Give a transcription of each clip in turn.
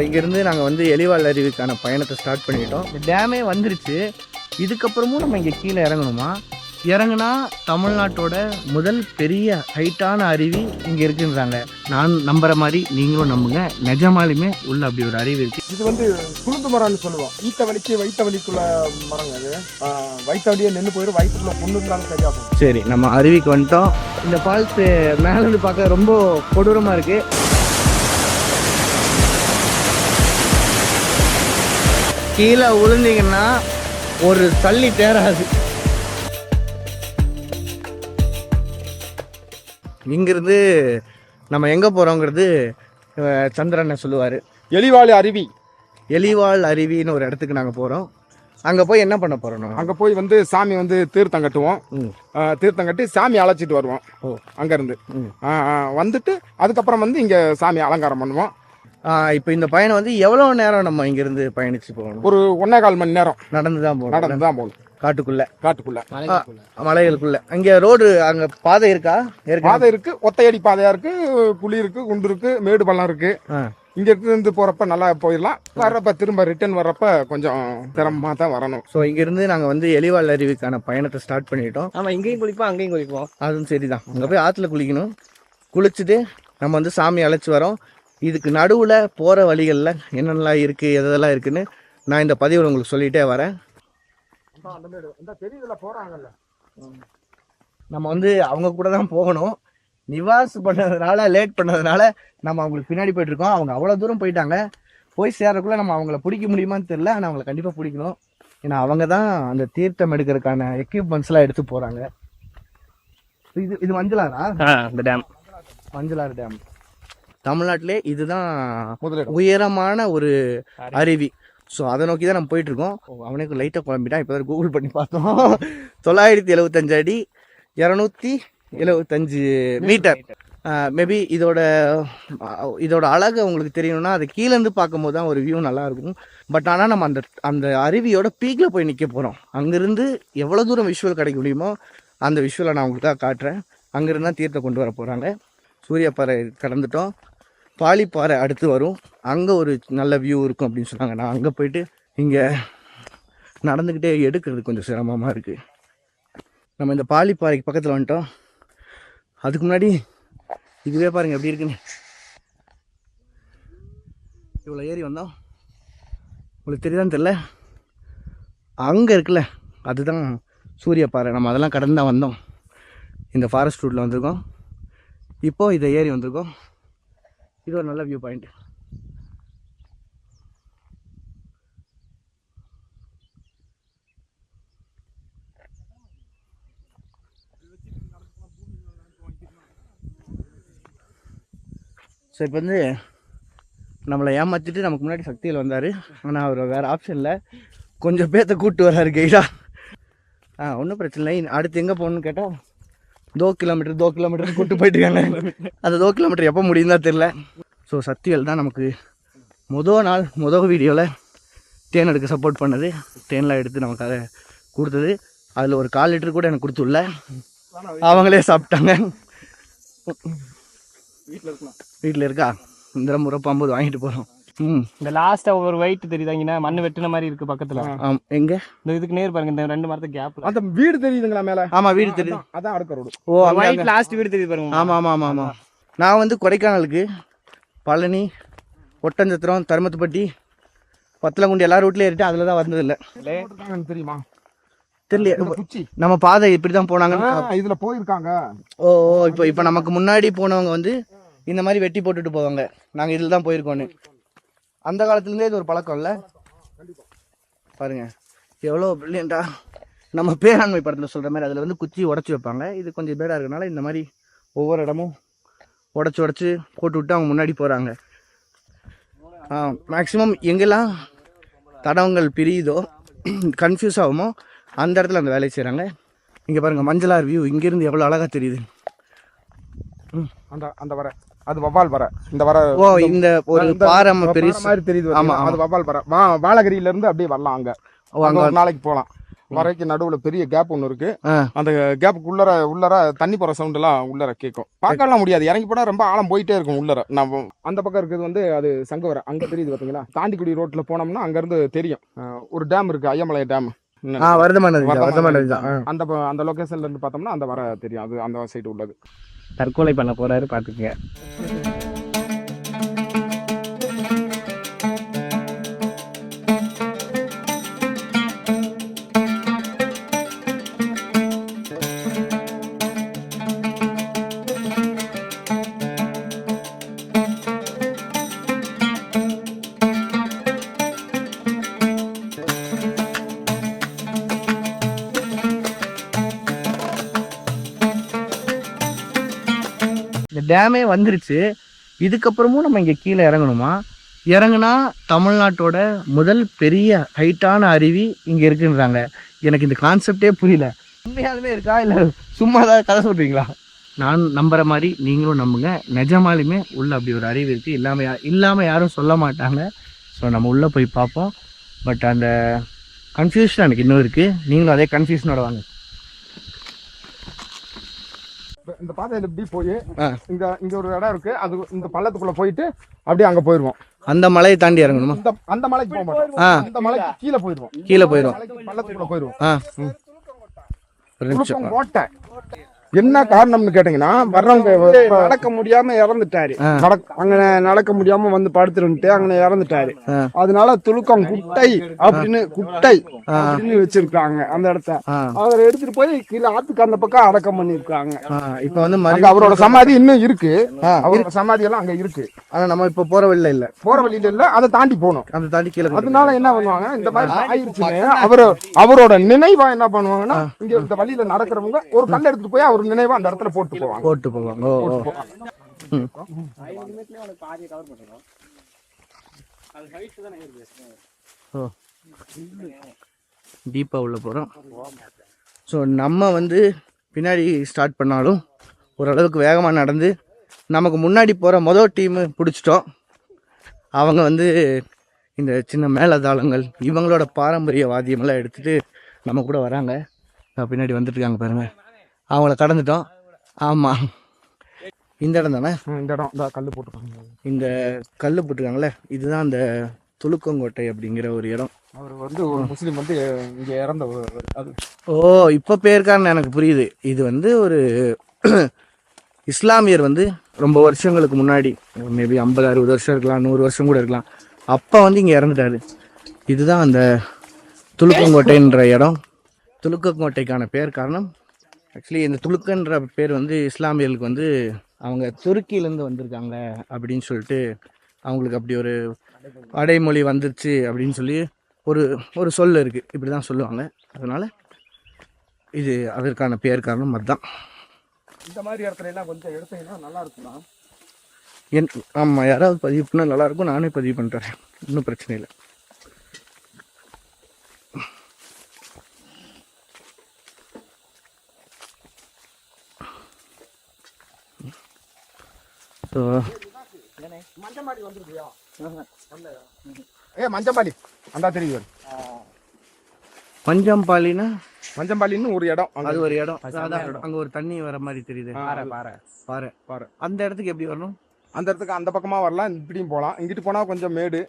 இங்கேருந்து நாங்கள் வந்து எலிவால் அருவிக்கான பயணத்தை ஸ்டார்ட் பண்ணிட்டோம். டேமே வந்துருச்சு. இதுக்கப்புறமும் நம்ம இங்கே கீழே இறங்கணுமா? இறங்குனா தமிழ்நாட்டோட முதல் பெரிய ஹைட்டான அருவி இங்கே இருக்குன்றாங்க. நான் நம்புற மாதிரி நீங்களும் நம்புங்க. நிஜமாலுமே உள்ள அப்படி ஒரு அருவி இருக்கு. இது வந்து குளுந்து மரம்னு சொல்லுவோம். ஈத்த வலிக்கு வைத்த வலிக்குள்ள மரங்க. அது வைத்த வலியே நின்று போயிடும். வயிற்றுக்குள்ள பொண்ணுங்களாலும் சரியா போகும். சரி, நம்ம அருவிக்கு வந்துட்டோம். இந்த ஃபால்ஸ் மேலேருந்து பார்க்க ரொம்ப கொடூரமாக இருக்கு. கீழே விழுந்தீங்கன்னா ஒரு தள்ளி தேராது. இங்கிருந்து நம்ம எங்கே போகிறோங்கிறது சந்திரனை சொல்லுவார். எலிவால் அருவின்னு ஒரு இடத்துக்கு நாங்கள் போகிறோம். அங்கே போய் என்ன பண்ண போகிறோம்? அங்கே போய் வந்து சாமி வந்து தீர்த்தம் கட்டுவோம். தீர்த்தம் கட்டி சாமி அழைச்சிட்டு வருவோம். அங்கேருந்து வந்துட்டு அதுக்கப்புறம் வந்து இங்கே சாமி அலங்காரம் பண்ணுவோம். இப்போ இந்த பயணம் வந்து எவ்வளோ நேரம் நம்ம இங்கிருந்து பயணிச்சு போகணும்? ஒரு 1.25 மணி நேரம் நடந்து தான் போகணும். காட்டுக்குள்ள மலைகளுக்குள்ள. அங்கே ரோடு, அங்கே பாதை இருக்கா? பாதை இருக்கு. ஒத்தையடி பாதையா இருக்கு. குழி இருக்கு, குண்டு இருக்கு, மேடு பள்ளம் இருக்கு. இங்க இருந்து போறப்ப நல்லா போயிடலாம். வர்றப்ப திரும்ப ரிட்டர்ன் வர்றப்ப கொஞ்சம் சிரமமா தான் வரணும். ஸோ இங்க இருந்து நாங்க வந்து எலிவால் அருவிக்கான பயணத்தை ஸ்டார்ட் பண்ணிட்டோம். ஆமா, இங்கேயும் குளிப்போம் அங்கேயும் குளிப்போம். அதுவும் சரிதான். அங்க போய் ஆத்துல குளிக்கணும். குளிச்சுட்டு நம்ம வந்து சாமி அழைச்சி வரோம். இதுக்கு நடுவில் போகிற வழிகளில் என்னென்னலாம் இருக்குது, எதெல்லாம் இருக்குன்னு நான் இந்த பதிவில் உங்களுக்கு சொல்லிகிட்டே வரேன். நம்ம வந்து அவங்க கூட தான் போகணும். நிவாஸ் பண்ணதுனால, லேட் பண்ணதுனால நம்ம அவங்களுக்கு பின்னாடி போயிட்டுருக்கோம். அவங்க அவ்வளோ தூரம் போயிட்டாங்க. போய் சேர்றதுக்குள்ளே நம்ம அவங்கள பிடிக்க முடியுமான்னு தெரியல. ஆனால் அவங்கள கண்டிப்பாக பிடிக்கணும். ஏன்னா அவங்க தான் அந்த தீர்த்தம் எடுக்கிறதுக்கான எக்யூப்மெண்ட்ஸ்லாம் எடுத்து போகிறாங்க. இது மஞ்சளாரா? இந்த டேம் மஞ்சளாறு டேம் தமிழ்நாட்டிலே இதுதான் உயரமான ஒரு அருவி. ஸோ அதை நோக்கி தான் நம்ம போயிட்டுருக்கோம். அவனுக்கு லைட்டாக குழம்பிட்டான். இப்போ தான் கூகுள் பண்ணி பார்த்தோம். 975 அடி 275 மீட்டர். மேபி இதோட அழகு உங்களுக்கு தெரியணும்னா அது கீழேருந்து பார்க்கும்போது தான் ஒரு வியூ நல்லாயிருக்கும். பட் ஆனால் நம்ம அந்த அருவியோட பீக்கில் போய் நிற்க போகிறோம். அங்கேருந்து எவ்வளோ தூரம் விஷுவல் கிடைக்க முடியுமோ அந்த விஷுவலை நான் உங்களுக்கு தான் காட்டுறேன். அங்கேருந்து தான் தீர்த்தை கொண்டு வர போகிறாங்க. சூரியப்பாறை கடந்துட்டோம். பாலிப்பாறை அடுத்து வரும். அங்கே ஒரு நல்ல வியூ இருக்கும் அப்படின்னு சொன்னாங்க. நான் அங்கே போயிட்டு இங்கே நடந்துக்கிட்டே எடுக்கிறது கொஞ்சம் சிரமமாக இருக்குது. நம்ம இந்த பாலிப்பாறைக்கு பக்கத்தில் வந்துட்டோம். அதுக்கு முன்னாடி இதுவே பாருங்கள் எப்படி இருக்குன்னு. இவ்வளோ ஏறி வந்தோம். உங்களுக்கு தெரியுதான்னு தெரில. அங்கே இருக்குல்ல, அதுதான் சூரியப்பாறை. நம்ம அதெல்லாம் கடந்து தான் வந்தோம். இந்த ஃபாரஸ்ட் ரூட்டில் வந்திருக்கோம். இப்போது இதை ஏறி வந்திருக்கோம். இது ஒரு நல்ல வியூ பாயிண்ட். ஸோ இப்போ வந்து நம்மளை ஏமாற்றிட்டு நமக்கு முன்னாடி சக்தியில் வந்தார். ஆனால் அவர் வேறு ஆப்ஷன் இல்லை, கொஞ்சம் பேர்த்த கூப்பிட்டு வர்றாரு கைடா. ஒன்றும் பிரச்சனை இல்லை. அடுத்து எங்கே போகணுன்னு கேட்டால் 2 கிலோமீட்டர் கூப்பிட்டு போயிட்டுருக்காங்க. அந்த 2 கிலோமீட்டர் எப்போ முடியும் தான் தெரில. ஸோ சக்திவேல் தான் நமக்கு முதல் வீடியோவில் தேன் எடுக்க சப்போர்ட் பண்ணது. தேன்லாம் எடுத்து நமக்காக கொடுத்தது. அதில் ஒரு 1/4 லிட்டர் கூட எனக்கு கொடுத்துள்ள. அவங்களே சாப்பிட்டாங்க. வீட்டில் இருக்கா? இந்த முறை 50 வாங்கிட்டு போகிறோம். இந்த லாஸ்டா ஒரு வெயிட் தெரியுதாங்கண்ணா, மண்ணு வெட்டின மாதிரி இருக்கு பக்கத்துல. எங்க இந்த இதுக்கு நேர் பாருங்க, இந்த 2 மரத்துக்கு கேப்ல அந்த வீடு தெரியுதுங்களா மேல? ஆமா, வீடு தெரியுது. அதான் அடுத்த ரோடு. ஓ, ஒயிட் லாஸ்ட் வீடு தெரியுது பாருங்க. ஆமா. நான் வந்து கொடைக்கானலுக்கு, பழனி, ஒட்டஞ்சத்திரம், தருமத்துப்பட்டி, பத்தலங்குண்டி எல்லா ரூட்லயும் ஏறிட்டு அதில் தான் வந்ததில்லை. தெரியுமா? தெரியல. நம்ம பாதை இப்படி தான் போனாங்க. இதுல போயிருக்காங்க. ஓ, இப்போ நமக்கு முன்னாடி போனவங்க வந்து இந்த மாதிரி வெட்டி போட்டுட்டு போவாங்க. நாங்கள் இதில் தான் போயிருக்கோன்னு. அந்த காலத்துலேருந்தே இது ஒரு பழக்கம் இல்லை. பாருங்க எவ்வளோ பிரில்லியண்டா. நம்ம பேராண்மை படத்தில் சொல்கிற மாதிரி அதில் வந்து குச்சி உடச்சி வைப்பாங்க. இது கொஞ்சம் பேடாக இருக்கனால இந்த மாதிரி ஒவ்வொரு இடமும் உடச்சி போட்டு விட்டு அவங்க முன்னாடி போகிறாங்க. மேக்ஸிமம் எங்கெல்லாம் தடங்கள் பிரியுதோ, கன்ஃபியூஸ் ஆகுமோ, அந்த இடத்துல அந்த வேலையை செய்கிறாங்க. இங்கே பாருங்கள் மஞ்சளார் வியூ இங்கேருந்து எவ்வளோ அழகாக தெரியுது. அந்த வர அது வவ்வால் வர. இந்த வர ஓ, இந்த ஒரு பாறை பெரிய மாதிரி தெரியுது. ஆமா, அது வவ்வால் வர. வாழகிரியில இருந்து அப்படியே வரலாம். அங்க ஒரு நாளைக்கு போகலாம். வரைக்கும் நடுவுல பெரிய கேப் ஒண்ணு இருக்கு. ஆ. அந்த கேப்புக்கு உள்ளர தண்ணி போற சவுண்ட் எல்லாம் உள்ளர கேட்கும். பார்க்கலாம் முடியாது, இறங்கி போனா ரொம்ப ஆழம் போயிட்டே இருக்கும் உள்ளர. நம்ம அந்த பக்கம் இருக்கிறது வந்து அது சங்கவர, அங்க தெரியுது பாத்தீங்களா, தாண்டிக்குடி ரோட்ல போனோம்னா அங்க இருந்து தெரியும். ஒரு டேம் இருக்கு, ஐயமலை டேம். வர்தமான அந்த லொகேஷன்ல இருந்து பார்த்தோம்னா அந்த வர தெரியும், அது அந்த சைடு உள்ளது. தற்கொலை பண்ண போறாரு பாத்துக்கங்க. இந்த டேமே வந்துருச்சு. இதுக்கப்புறமும் நம்ம இங்கே கீழே இறங்கணுமா? இறங்குனா தமிழ்நாட்டோட முதல் பெரிய ஹைட்டான அருவி இங்கே இருக்குன்றாங்க. எனக்கு இந்த கான்செப்டே புரியல. உண்மையாலுமே இருக்கா இல்லை சும்மா தான் கதை சொல்கிறீங்களா? நான் நம்புற மாதிரி நீங்களும் நம்புங்க. நிஜமாலுமே உள்ள அப்படி ஒரு அருவி இருக்குது. இல்லாமல் யாரும் சொல்ல மாட்டாங்க. ஸோ நம்ம உள்ளே போய் பார்ப்போம். பட் அந்த கன்ஃபியூஷன் எனக்கு இன்னும் இருக்குது. நீங்களும் அதே கன்ஃபியூஷனோட வாங்க. இந்த பாதையில இப்படி போய் இங்க ஒரு இடம் இருக்கு, அது இந்த பள்ளத்துக்குள்ள போயிட்டு அப்படியே அங்க போயிருவோம். அந்த மலையை தாண்டி இறங்கணுமா? அந்த மலைக்கு போக மாட்டோம், அந்த மலைக்கு கீழே போயிருவோம். பள்ளத்துக்குள்ள போயிருவோம். கோட்டை என்ன காரணம்னு கேட்டீங்கன்னா, வர்றவங்க நடக்க முடியாம இறந்துட்டாரு. அங்க நடக்க முடியாம வந்து படுத்துட்டு அங்க இறந்துட்டாரு. அதனால துலுக்கம் குட்டை அப்படின்னு வச்சிருக்காங்க அந்த இடத்த. அவரை எடுத்துட்டு போய் கீழே ஆத்துக்கு அந்த பக்கம் அடக்கம் பண்ணிருக்காங்க. இப்ப வந்து அவரோட சமாதி இன்னும் இருக்கு. அவரோட சமாதி எல்லாம் அங்க இருக்கு. ஆனா நம்ம இப்ப போற வழியில இல்ல, அதை தாண்டி போகணும். அதை தாண்டி கீழே. அதனால என்ன பண்ணுவாங்க, இந்த மாதிரி ஆயிருச்சுன்னு அவரோட நினைவா என்ன பண்ணுவாங்கன்னா, இங்க இந்த வழியில நடக்கிறவங்க ஒரு கல் எடுத்துட்டு போய் அவர் நினைவா அந்த இடத்துல போட்டு போவாங்க. டீப்பா உள்ள போறோம். ஸோ நம்ம வந்து பின்னாடி ஸ்டார்ட் பண்ணாலும் ஓரளவுக்கு வேகமாக நடந்து நமக்கு முன்னாடி போகிற மொதல் டீமு பிடிச்சிட்டோம். அவங்க வந்து இந்த சின்ன மேலதாளங்கள் இவங்களோட பாரம்பரிய வாத்தியமெல்லாம் எடுத்துகிட்டு நம்ம கூட வராங்க. பின்னாடி வந்துட்டு இருக்காங்க பாருங்க. அவங்கள கடந்துட்டோம். ஆமாம், இந்த இடம் தானே. இந்த இடம் இந்த கல் போட்டுருக்காங்க. இந்த கல் போட்டிருக்காங்களே, இதுதான் அந்த துலுக்கங்கோட்டை அப்படிங்கிற ஒரு இடம். அவர் வந்து ஒரு முஸ்லீம் வந்து இங்கே இறந்த அது. ஓ, இப்போ பேருக்கான்னு எனக்கு புரியுது. இது வந்து ஒரு இஸ்லாமியர் வந்து ரொம்ப வருஷங்களுக்கு முன்னாடி, மேபி 50-60 வருஷம் இருக்கலாம், 100 வருஷம் கூட இருக்கலாம், அப்போ வந்து இங்கே இறந்துட்டாரு. இதுதான் அந்த துலுக்கங்கோட்டைன்ற இடம். துலுக்கங்கோட்டைக்கான பேர் காரணம் ஆக்சுவலி இந்த துலுக்கன்ற பேர் வந்து இஸ்லாமியர்களுக்கு வந்து அவங்க துருக்கியிலேருந்து வந்திருக்காங்க அப்படின்னு சொல்லிட்டு அவங்களுக்கு அப்படி ஒரு அடைமொழி வந்துருச்சு அப்படின்னு சொல்லி ஒரு சொல் இருக்குது. இப்படி தான் சொல்லுவாங்க. அதனால் இது அதற்கான பேர் காரணம் அதுதான். இந்த மாதிரி இடத்துல எல்லாம் கொஞ்சம் எடுத்தீங்கன்னா நல்லா இருக்கும்னா. ஆமாம், யாராவது பதிவு பண்ணால் நல்லாயிருக்கும். நானே பதிவு பண்ணுறேன், இன்னும் பிரச்சனை இல்லை. மஞ்சம்பாடி அந்த தெரியும். மஞ்சம்பாலினா மஞ்சம்பாலின்னு ஒரு இடம், அது ஒரு இடம். அங்க ஒரு தண்ணி வர மாதிரி தெரியுது. பாறை. அந்த இடத்துக்கு எப்படி வரணும்? அந்த இடத்துக்கு அந்த பக்கமா வரலாம், இப்படியும் போகலாம். இங்கிட்டு போனா கொஞ்சம் மேடு,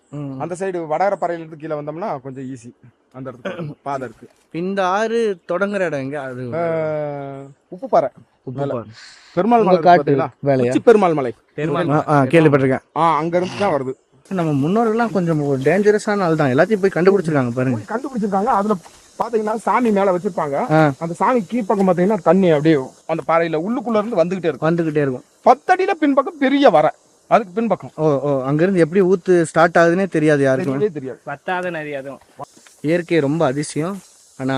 அந்த சைடு வடகர பறையில இருந்து கீழே வந்தோம்னா கொஞ்சம் ஈஸி. அந்த இடத்துக்கு பாதை இருக்கு. இந்த ஆறு தொடங்குற இடம் எங்க? அது உப்புப்பாறை. பெருமாள் மலை பெருமாள் மலை கேள்விப்பட்டிருக்கேன். அங்க இருந்து தான் வருது. நம்ம முன்னோர்கள்லாம் கொஞ்சம் டேஞ்சரஸான ஆள் தான். எல்லாத்தையும் போய் கண்டுபிடிச்சிருக்காங்க பாருங்க. கண்டுபிடிச்சிருக்காங்க. அதுல பாத்தீங்கன்னா சாமி மேல வச்சிருப்பாங்க. அந்த சாமி கீழ்பக்கம் பாத்தீங்கன்னா தண்ணி அப்படியே அந்த பாறையில உள்ளுக்குள்ள இருந்து வந்துகிட்டே இருக்கும். 10 அடியில பின்பக்கம் பெரிய வர, அதுக்கு பின்பக்கம். அங்க இருந்து எப்படி ஊத்து ஸ்டார்ட் ஆகுதுன்னே தெரியாது யாருக்குமே தெரியாது. பத்தாத நதி. அதுவும் இயற்கை ரொம்ப அதிசயம். ஆனா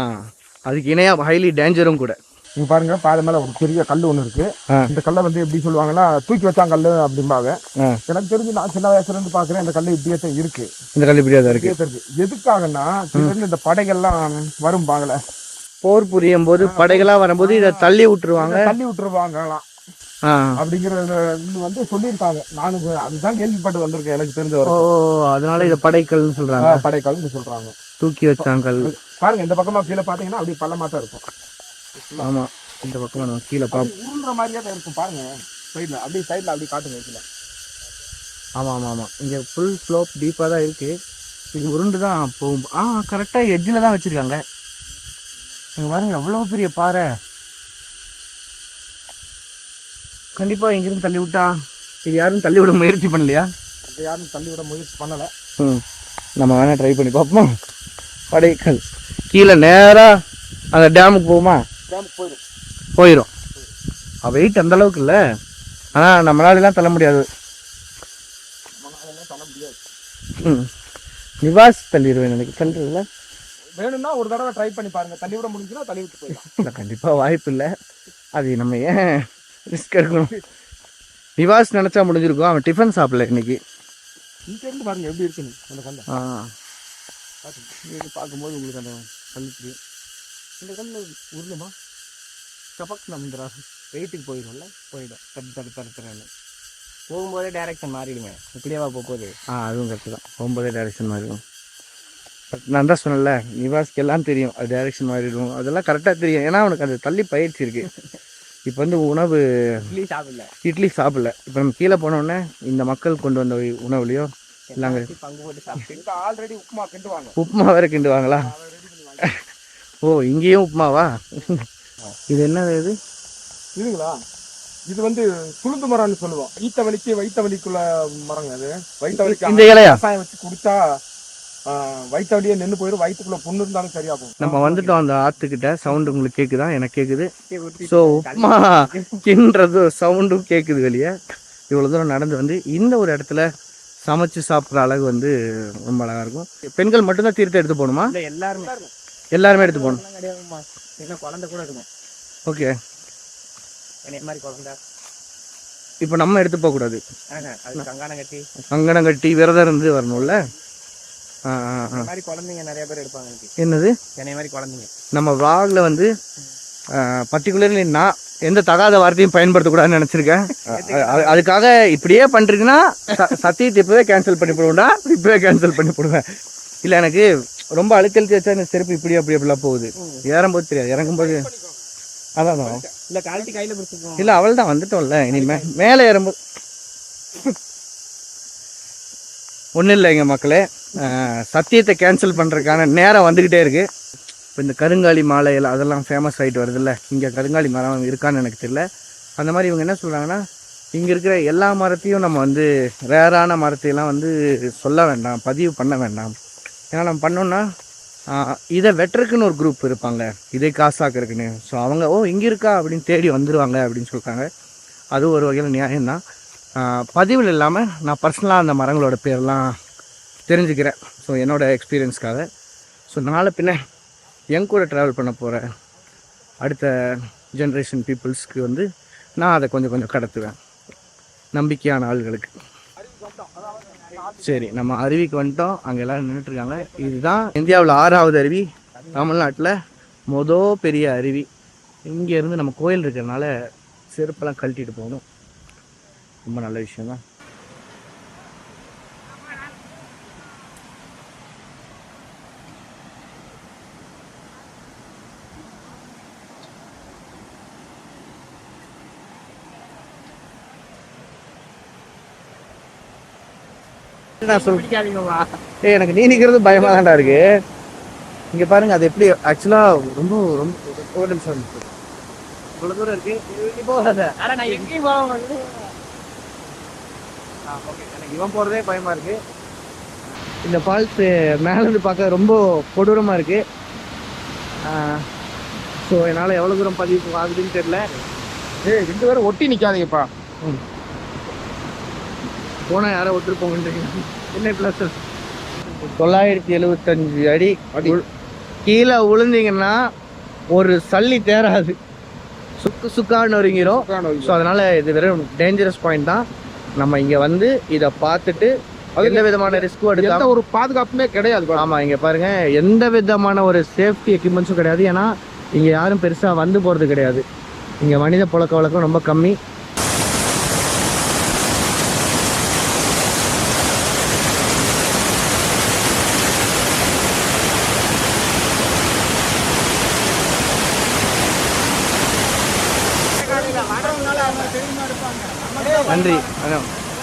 அதுக்கு இணையா ஹைலி டேஞ்சரும் கூட. நீங்க பாருங்க, பாதை மேல ஒரு பெரிய கல் ஒண்ணு இருக்கு. இந்த கல்லை வந்து எப்படி சொல்லுவாங்கன்னா தூக்கி வச்சாங்க கல்லு அப்படிம்பாங்க. எனக்கு தெரிஞ்சு நான் சின்ன வயசுல இருந்து பாக்குறேன், இந்த கல்லு இப்படியே இருக்கு. இந்த கல் இப்படியே இருக்கு. எதுக்காகன்னா இந்த படைகள்லாம் வரும்பாங்கல, போர் புரியும் போது படைகளா வரும்போது இதை தள்ளி விட்டுருவாங்களாம். அப்படிங்கிறது வந்து சொல்லியிருக்காங்க. நானும் அதுதான் கேள்விப்பட்டு வந்திருக்கேன் எனக்கு தெரிஞ்ச ஓ வரைக்கும். அதனால இதை படைக்கல்னு சொல்றாங்க. படைக்கல்னு சொல்றாங்க. தூக்கி வச்சாங்கல். பாருங்க இந்த பக்கமா கீழே பாத்தீங்கன்னா அப்படியே பள்ளமா தான் இருக்கும். ஆமா இந்த பக்கமா நம்ம கீழே உருண்டுற மாதிரியே தான் இருக்கும். பாருங்க சைட்ல அப்படியே சைட்ல அப்படியே காட்டுங்க கீழே. ஆமா ஆமா ஆமா இங்க ஃபுல் ஸ்லோப் டீப்பா தான் இருக்கு. இது உருண்டு தான் போகும். கரெக்டா எட்ஜில் தான் வச்சிருக்காங்க. இங்க பாருங்க எவ்வளவு பெரிய பாறை. கண்டிப்பா இங்கிருந்து தள்ளி விட்டா இது யாரும் தள்ளி விட முயற்சி பண்ணலையா? இது யாரும் தள்ளி விட முயற்சி பண்ணல. நம்ம வேணா ட்ரை பண்ணி பார்ப்போம். படைக்கல் கீழே நேரா அந்த டேமுக்கு போகுமா? டேமுக்கு போயிடும். வெயிட் அந்த அளவுக்கு இல்லை, ஆனா நம்மளாலாம் தள்ள முடியாது. நிவாஸ் தள்ளிடுவேன் எனக்கு. தள்ளுறதுல வேணும்னா ஒரு தடவை ட்ரை பண்ணி பாருங்க. தள்ளி விட முடிஞ்சுன்னா தள்ளி விட்டு போயிடலாம். இல்லை கண்டிப்பா வாய்ப்பு இல்லை. அது நம்ம ஏன் ரிஸ்க் எடுக்கணும்? நிவாஸ் நினைச்சா முடிஞ்சிருக்கும். அவன் டிஃபன் சாப்பிடல இன்னைக்கு. இங்க இருந்து பாருங்க எப்படி இருக்குன்னு அந்த கல்ல. இது பார்க்கும்போது உங்களுக்கு அந்த கல் தெரியும். இந்த கல் உருளுமா கபக் நம்ம வெயிட்டுக்கு போயிடும்ல. போயிடும் தடுத்துறேன்னு போகும்போதே டைரக்ஷன் மாறிடுமே. இப்படியேவா போகுது? அதுவும் கரெக்டு தான். போகும்போதே டைரக்ஷன் மாறிடும். பட் நான் தான் சொன்னேன்ல, நிவாஸ்க்கு எல்லாம் தெரியும் அது டைரக்ஷன் மாறிடும். அதெல்லாம் கரெக்டாக தெரியும். ஏன்னா அவனுக்கு அது தள்ளி பயிற்சி இருக்கு. இப்போ வந்து உணவு இட்லி சாப்பிடல. இப்போ நம்ம கீழே போனோடனே இந்த மக்கள் கொண்டு வந்த உணவுலையோ இல்லைங்க பங்கு போட்டு சாப்பிட்டு ஆல்ரெடி உப்புமா கிண்டுவாங்க. உப்புமா வேற கிண்டுவாங்களா? ஓ இங்கேயும் உப்புமாவா? இது என்னது இது? இதுங்களா? இது வந்து குளுந்து மரம்னு சொல்லுவோம். வைத்த வலிக்குள்ள மரங்க. அது வைத்த வலிக்கு இந்த இலையா கசாயம் வச்சு குடிச்சா வயிற்று வலியே நின்று போயிடும். வயிற்றுக்குள்ள புண்ணு இருந்தாலும் சரியா போகும். நம்ம வந்துட்டோம் அந்த ஆத்துக்கிட்ட. சவுண்ட் உங்களுக்கு கேக்குதா? எனக்கு கேக்குது. ஸோ உப்புமா கிண்டுறது சவுண்டும் கேக்குது வெளியே. இவ்வளவு தூரம் நடந்து வந்து இந்த ஒரு இடத்துல சமைச்சு சாப்பிட்ற அழகு வந்து ரொம்ப அழகா இருக்கும். பெண்கள் மட்டும்தான் தீர்த்தம் எடுத்து போகணுமா? எல்லாருமே எடுத்து போகணும். குழந்தை கூட இருக்கும். ஓகே மாதிரி குழந்தை இப்போ நம்ம எடுத்து போக கூடாது. கங்கணம் கட்டி விரதம் இருந்து வரணும்ல. மாதிரி குழந்தைங்க நிறைய பேர் எடுப்பாங்க. என்னது என்னை மாதிரி குழந்தைங்க நம்ம vlogல வந்து பர்டிகுலர்லி நான் எந்த தகாத வார்த்தையும் பயன்படுத்தக்கூடாதுன்னு நினைச்சிருக்கேன். அதுக்காக இப்படியே பண்றீங்கன்னா சத்தியத்தை இப்பவே கேன்சல் பண்ணி போடுவேன்டா. இப்பவே கேன்சல் பண்ணி போடுவேன். இல்லை எனக்கு ரொம்ப அழுத்தி வச்சா இந்த செருப்பு இப்படி அப்படிலாம் போகுது. ஏறும்போது தெரியாது, இறங்கும்போது அதான் இல்ல கால்ட்டி கையில பிடிச்சிருக்கோம். இல்ல அவள் தான் வந்துட்டோம்ல. இனிமே மேலே ஏறும்போது ஒன்றும் இல்லைங்க மக்களே. சத்தியத்தை கேன்சல் பண்ணுறதுக்கான நேரம் வந்துக்கிட்டே இருக்கு. இப்போ இந்த கருங்காலி மாலையில் அதெல்லாம் ஃபேமஸ் ஆகிட்டு வருதுல்ல. இங்கே கருங்காலி மரம் இருக்கான்னு எனக்கு தெரியல. அந்த மாதிரி இவங்க என்ன சொல்கிறாங்கன்னா, இங்கே இருக்கிற எல்லா மரத்தையும் நம்ம வந்து ரேரான மரத்தையெல்லாம் வந்து சொல்ல வேண்டாம், பதிவு பண்ண வேண்டாம். ஏன்னா நம்ம பண்ணோன்னா இதை வெட்டுறதுக்குன்னு ஒரு குரூப் இருப்பாங்க, இதை காசாக்குறதுக்குன்னு. ஸோ அவங்க இங்கே இருக்கா அப்படின்னு தேடி வந்துடுவாங்க அப்படின்னு சொல்கிறாங்க. அது ஒரு வகையில் நியாயம்தான். பதிவில் இல்லாமல் நான் பர்சனலாக அந்த மரங்களோட பேரெல்லாம் தெரிஞ்சுக்கிறேன். ஸோ என்னோடய எக்ஸ்பீரியன்ஸ்க்காக. ஸோ நாளை பின்ன என் கூட ட்ராவல் பண்ண போகிற அடுத்த ஜென்ரேஷன் பீப்புள்ஸ்க்கு வந்து நான் அதை கொஞ்சம் கொஞ்சம் கடத்துவேன், நம்பிக்கையான ஆள்களுக்கு. சரி நம்ம அருவிக்கு வந்துட்டோம். அங்கே எல்லோரும் நின்றுட்டுருக்காங்க. இதுதான் இந்தியாவில் 6வது அருவி, தமிழ்நாட்டில் பெரிய அருவி. இங்கேருந்து நம்ம கோயில் இருக்கிறதுனால செருப்பெல்லாம் கழட்டிட்டு போகணும். ரொம்ப நல்ல விஷயம்தான். நான் சொல்றேன் எனக்கு நீ நிற்கிறது பயமா தான்டா இருக்கு. இங்க பாருங்க அது எப்படி ஆக்சுவலாக ரொம்ப ரொம்ப ஒரு நிமிஷம் இவ்வளோ தூரம் இருக்கு. எனக்கு இவன் போகிறதே பயமாக இருக்குது. இந்த ஃபால்ஸு மேலேருந்து பார்க்க ரொம்ப கொடூரமாக இருக்குது. ஸோ என்னால் எவ்வளோ தூரம் பதிவு ஆகுதுன்னு தெரியல. 2 பேரும் ஒட்டி நிற்காதீங்கப்பா. போனால் யாரோ ஒருத்தர் போங்கன்றீங்க. என்ன ப்ளஸ் 975 அடி கீழே விழுந்தீங்கன்னா ஒரு சல்லி தேராது, சுக்கான்னு ஒருங்கிறோம். ஸோ அதனால் இது வெறும் டேஞ்சரஸ் பாயிண்ட் தான். நம்ம இங்கே வந்து இதை பார்த்துட்டு எந்த விதமான ரிஸ்க்கும் எடுக்க ஒரு பாதுகாப்புமே கிடையாது. ஆமாம் இங்கே பாருங்கள், எந்த விதமான ஒரு சேஃப்டி எக்யூப்மெண்ட்ஸும் கிடையாது. ஏன்னா இங்கே யாரும் பெருசாக வந்து போகிறது கிடையாது. இங்கே மனித புழக்க வழக்கம் ரொம்ப கம்மி. நன்றி.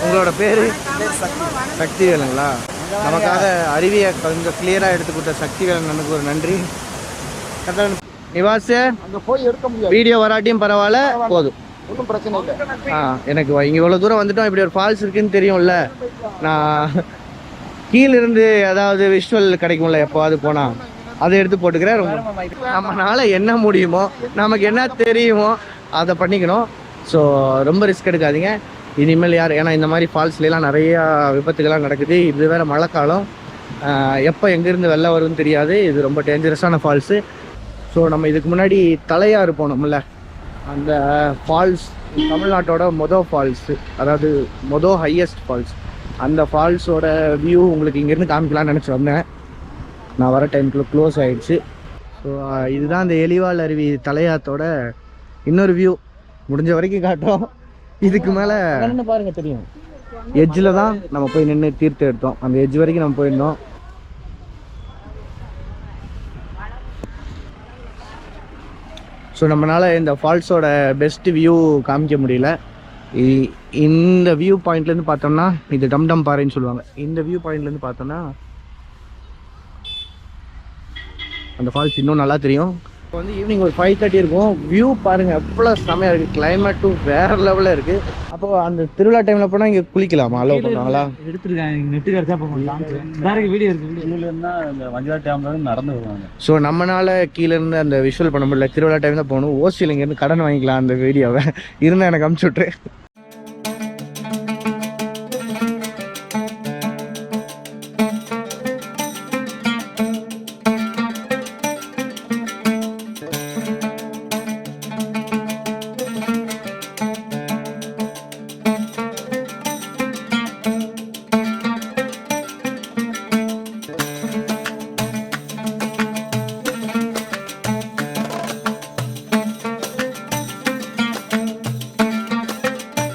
உங்களோட பேர்? சக்தி வேலுங்களா? நமக்காக அருவியை கொஞ்சம் கிளியராக எடுத்து கொடுத்த சக்தி வேலனுக்கு ஒரு நன்றி. நிவாஸ், அங்க போய் எடுக்க முடியாது, வீடியோ வராட்டியும் பரவாயில்ல, போதும், ஒன்றும் பிரச்சனை இல்லை. எனக்கு இங்கே இவ்வளோ தூரம் வந்துட்டோம், இப்படி ஒரு ஃபால்ஸ் இருக்குன்னு தெரியும்ல. நான் கீழிருந்து ஏதாவது விஷுவல் கிடைக்கும்ல எப்போவாது போனால், அதை எடுத்து போட்டுக்கிறேன். நம்மளால என்ன முடியுமோ, நமக்கு என்ன தெரியுமோ அதை பண்ணிக்கணும். ஸோ ரொம்ப ரிஸ்க் எடுக்காதீங்க இனிமேல் யார். ஏன்னா இந்த மாதிரி ஃபால்ஸ்லாம் நிறையா விபத்துகள்லாம் நடக்குது. இது வேறு மழைக்காலம், எப்போ எங்கேருந்து வெள்ளம் வரும்னு தெரியாது. இது ரொம்ப டேஞ்சரஸான ஃபால்ஸு. ஸோ நம்ம இதுக்கு முன்னாடி தலையாறு போனோம்ல, அந்த ஃபால்ஸ் தமிழ்நாட்டோட ஃபால்ஸு, அதாவது ஹையஸ்ட் ஃபால்ஸ். அந்த ஃபால்ஸோட வியூ உங்களுக்கு இங்கேருந்து காமிக்கலாம்னு நினச்சி வந்தேன். நான் வர டைமுக்குள்ளே க்ளோஸ் ஆகிடுச்சு. ஸோ இதுதான் அந்த எலிவால் அருவி தலையாத்தோட இன்னொரு வியூ. முடிஞ்ச வரைக்கும் காட்டும். இதுக்கு மேலே பாருங்க தெரியும், எட்ஜில் தான் நம்ம போய் நின்று தீர்த்து எடுத்தோம். அந்த எட்ஜ் வரைக்கும் நம்ம போயிருந்தோம். ஸோ நம்மளால் இந்த ஃபால்ஸோட பெஸ்ட் வியூ காமிக்க முடியல. இந்த வியூ பாயிண்ட்லேருந்து பார்த்தோம்னா இது டம்டம் பாறைன்னு சொல்லுவாங்க. இந்த வியூ பாயிண்ட்லேருந்து பார்த்தோம்னா அந்த ஃபால்ஸ் இன்னும் நல்லா தெரியும். இப்போ வந்து ஈவினிங் ஒரு 5:30 இருக்கும். வியூ பாருங்கள் எவ்வளோ செமையாக இருக்குது. கிளைமேட்டும் வேறு லெவலில் இருக்குது. அப்போ அந்த திருவிழா டைமில் போனால் இங்கே குளிக்கலாமா? அலோவ் பண்ணுவாங்களா? எடுத்துருக்காங்க, நெட்டு கிடைச்சா போகலாம். வீடியோ இருக்குது, நடந்து வருவாங்க. ஸோ நம்மளால கீழேருந்து அந்த விஷுவல் பண்ண முடியல. திருவிழா டைம் தான் போகணும். ஓசியில் இங்கேருந்து கடன் வாங்கிக்கலாம் அந்த வீடியோவை. இருந்தால் எனக்கு அமுச்சு விட்ரு.